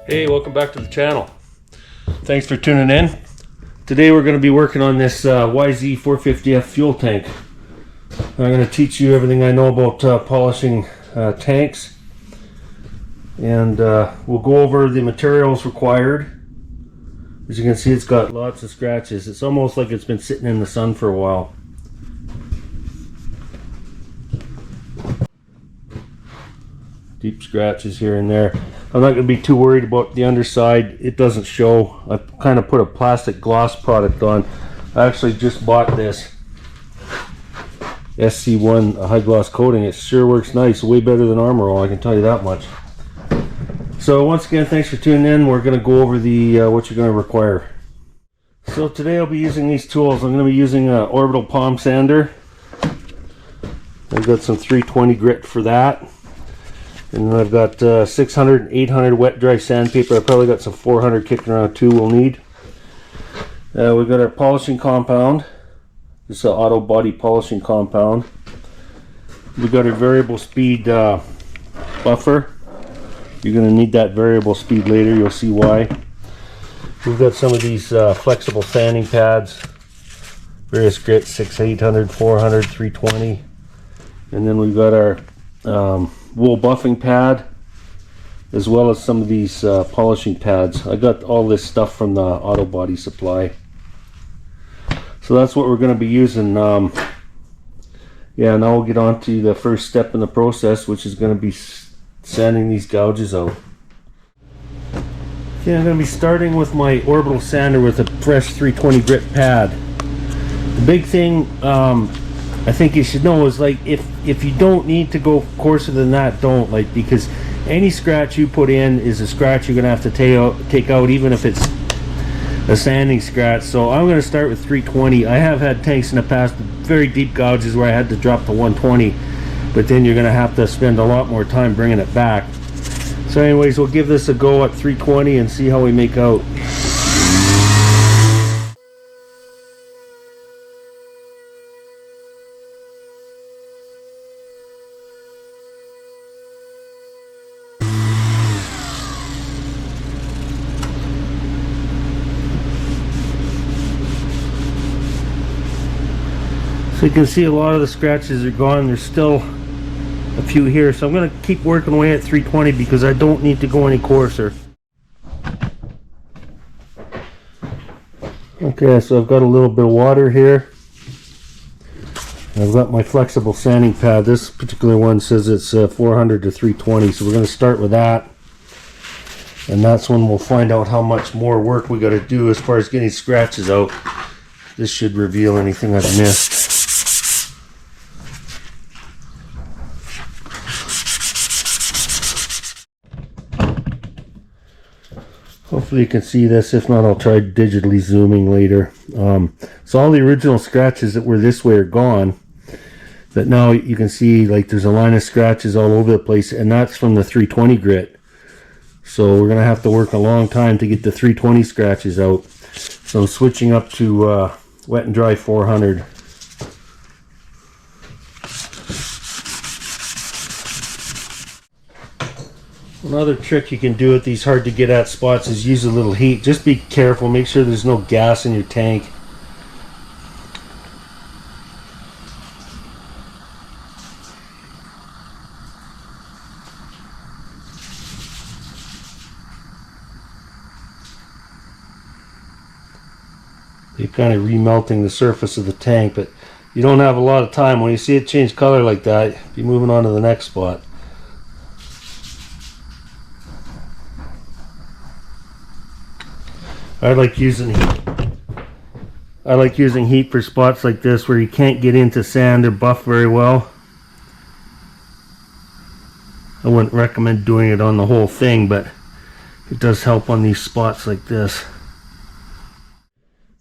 Hey, welcome back to the channel. Thanks for tuning in. Today we're going to be working on this YZ450F fuel tank. I'm going to teach you everything I know about polishing tanks, and we'll go over the materials required. As you can see, it's got lots of scratches. It's almost like it's been sitting in the sun for a while. Deep scratches here and there. I'm not going to be too worried about the underside. It doesn't show. I kind of put a plastic gloss product on. I actually just bought this SC1 high gloss coating. It sure works nice. Way better than Armor All, I can tell you that much. So once again, thanks for tuning in. We're going to go over the what you're going to require. So today I'll be using these tools. I'm going to be using an orbital palm sander. I've got some 320 grit for that. And I've got 600 and 800 wet dry sandpaper. I've probably got some 400 kicking around too we'll need. We've got our polishing compound. This is an auto body polishing compound. We've got a variable speed buffer. You're going to need that variable speed later. You'll see why. We've got some of these flexible sanding pads. Various grits, 600, 800, 400, 320. And then we've got our wool buffing pad, as well as some of these polishing pads. I got all this stuff from the auto body supply. So that's what we're going to be using. Yeah, now we'll get on to the first step in the process, which is going to be sanding these gouges out. Okay, I'm going to be starting with my orbital sander with a fresh 320 grit pad. The big thing I think you should know is, like, if you don't need to go coarser than that, don't, like, because any scratch you put in is a scratch you're gonna have to take out, even if it's a sanding scratch. So I'm gonna start with 320. I have had tanks in the past with very deep gouges where I had to drop to 120, but then you're gonna have to spend a lot more time bringing it back. So anyways, we'll give this a go at 320 and see how we make out. So you can see a lot of the scratches are gone. There's still a few here, so I'm going to keep working away at 320 because I don't need to go any coarser. Okay, so I've got a little bit of water here. I've got my flexible sanding pad. This particular one says it's 400 to 320, so we're going to start with that. And that's when we'll find out how much more work we got to do as far as getting scratches out. This should reveal anything I've missed. Hopefully you can see this. If not, I'll try digitally zooming later. So all the original scratches that were this way are gone, but now you can see, like, there's a line of scratches all over the place, and that's from the 320 grit. So we're gonna have to work a long time to get the 320 scratches out. So I'm switching up to wet and dry 400. Another trick you can do at these hard to get at spots is use a little heat. Just be careful, make sure there's no gas in your tank. You're kind of remelting the surface of the tank, but you don't have a lot of time. When you see it change color like that, be moving on to the next spot. I like using heat for spots like this where you can't get into sand or buff very well. I wouldn't recommend doing it on the whole thing, but it does help on these spots like this.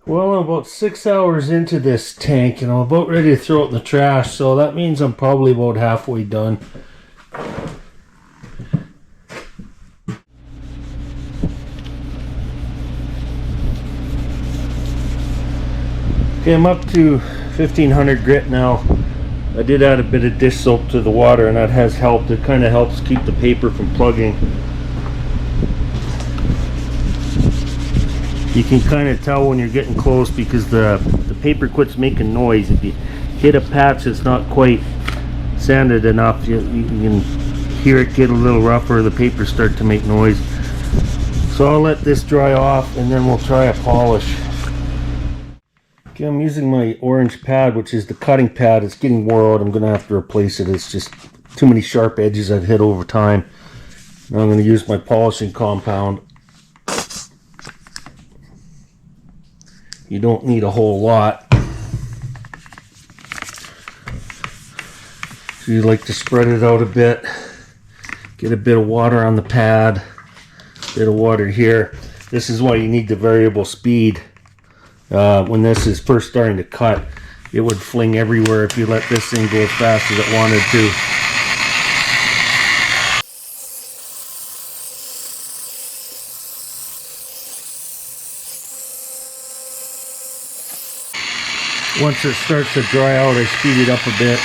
Well, I'm about 6 hours into this tank and I'm about ready to throw it in the trash, so that means I'm probably about halfway done. Okay, I'm up to 1500 grit now. I did add a bit of dish soap to the water, and that has helped. It kind of helps keep the paper from plugging. You can kind of tell when you're getting close because the paper quits making noise. If you hit a patch that's not quite sanded enough, you can hear it get a little rougher, the paper start to make noise. So I'll let this dry off and then we'll try a polish. Okay, I'm using my orange pad, which is the cutting pad. It's getting wore out. I'm going to have to replace it. It's just too many sharp edges I've hit over time. Now I'm going to use my polishing compound. You don't need a whole lot. So you like to spread it out a bit. Get a bit of water on the pad. A bit of water here. This is why you need the variable speed. When this is first starting to cut, it would fling everywhere if you let this thing go as fast as it wanted to. Once it starts to dry out, I speed it up a bit.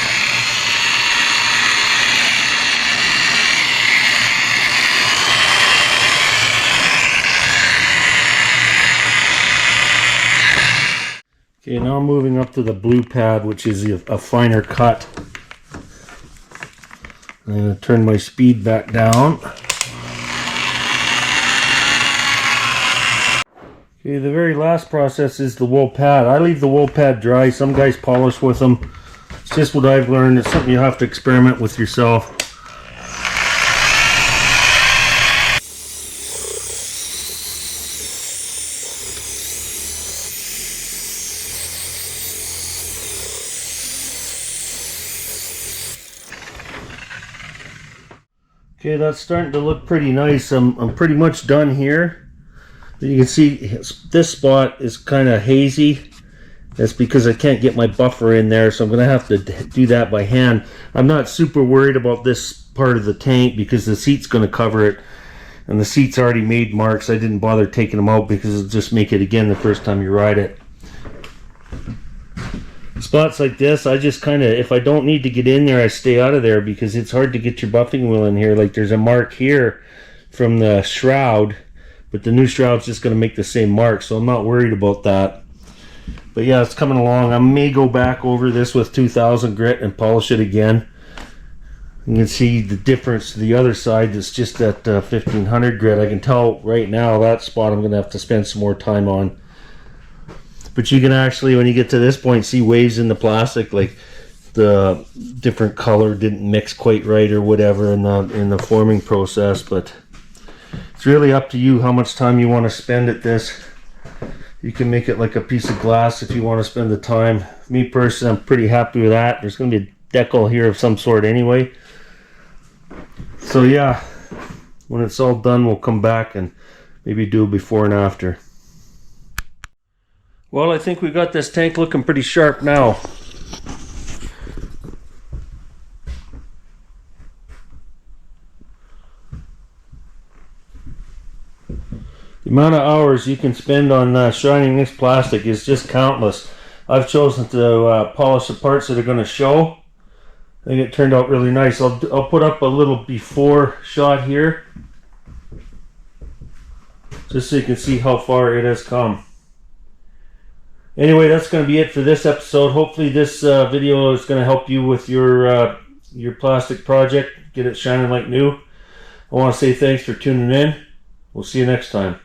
Okay, now I'm moving up to the blue pad, which is a finer cut. I'm going to turn my speed back down. Okay, the very last process is the wool pad. I leave the wool pad dry. Some guys polish with them. It's just what I've learned. It's something you have to experiment with yourself. Okay, that's starting to look pretty nice. I'm pretty much done here. You can see this spot is kind of hazy. That's because I can't get my buffer in there, so I'm going to have to do that by hand. I'm not super worried about this part of the tank because the seat's going to cover it, and the seat's already made marks. I didn't bother taking them out because it'll just make it again the first time you ride it. Spots like this, I just kind of, if I don't need to get in there, I stay out of there because it's hard to get your buffing wheel in here. Like there's a mark here from the shroud, but the new shroud's just going to make the same mark, so I'm not worried about that. But yeah, it's coming along. I may go back over this with 2000 grit and polish it again. You can see the difference to the other side that's just at 1500 grit. I can tell right now that spot I'm going to have to spend some more time on. But you can actually, when you get to this point, see waves in the plastic, like the different color didn't mix quite right or whatever in the forming process. But it's really up to you how much time you want to spend at this. You can make it like a piece of glass if you want to spend the time. Me personally, I'm pretty happy with that. There's going to be a decal here of some sort anyway. So yeah, when it's all done, we'll come back and maybe do a before and after. Well, I think we got this tank looking pretty sharp now. The amount of hours you can spend on shining this plastic is just countless. I've chosen to polish the parts that are going to show. I think it turned out really nice. I'll put up a little before shot here, just so you can see how far it has come. Anyway, that's going to be it for this episode. Hopefully this video is going to help you with your plastic project. Get it shining like new. I want to say thanks for tuning in. We'll see you next time.